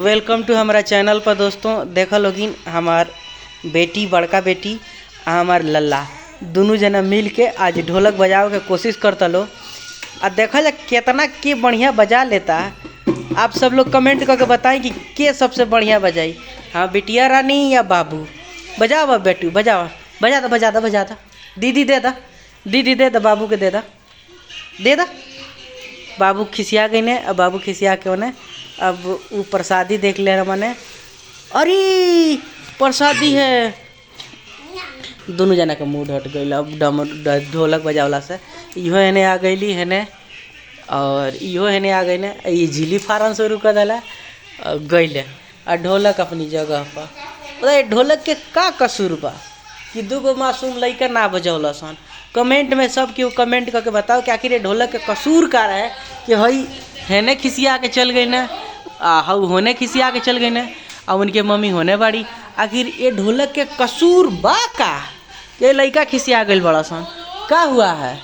Welcome two हमारा channel पर दोस्तों। देखा लोगिन हमार बेटी बड़का बेटी हमार लल्ला दोनों जना मिल के आज ढोलक बजावे के कोशिश करता लो। आ देखा जा कितना के बढ़िया बजा लेता। आप सब लोग कमेंट करके बताएं कि के सबसे बढ़िया बजाई, हाँ बिटिया रानी या बाबू। बजावा बेटू बजावा, बजा दा बजा दा बजा दा। दीदी दे दा, दीदी दे दा, बाबू के दे दा, दे दा। बाबू खिसिया गई ने, अब बाबू खिसिया के उन्हें अब वो प्रसादी देख ले रहा मैंने। अरे प्रसादी है। दोनों जना के मूड हट गई। अब ढोलक बजावला से इहो हेने आ गईली हेने और इहो हेने आ गई ने। ये झिली फारन शुरू कर दिला गईले और ढोलक अपनी जगह पर। ढोलक के का कसूर बा कि दूगो मासूम लड़का ना बजौला सन। कमेंट में सब केहू कमेंट करके बताओ कि आखिर ये ढोलक के कसूर का है कि हई हेने खिसिया के चल गई ना, हऊ होने खिसिया के चल गई ना, और उनके मम्मी होने बाड़ी। आखिर ये ढोलक के कसूर बा का? ये लड़का खिसिया गई बड़ा सन। का हुआ है?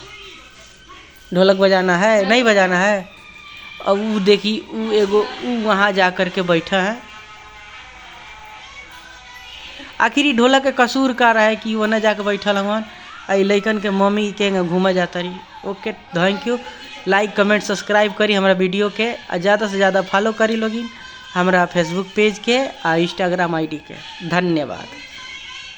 ढोलक बजाना है नहीं बजाना है? अब वो देखी वो एगो वहाँ जा कर के बैठा है। आखिर ढोलक के कसूर का रहा है कि वो न जाके बैठल हवन आई लइकन के मम्मी के घूमे जाता रही। Okay thank you. Like comment subscribe करी हमारा वीडियो के, ज़्यादा से ज़्यादा फॉलो करी लोगी हमारा फेसबुक पेज के और इंस्टाग्राम आईडी के। धन्यवाद।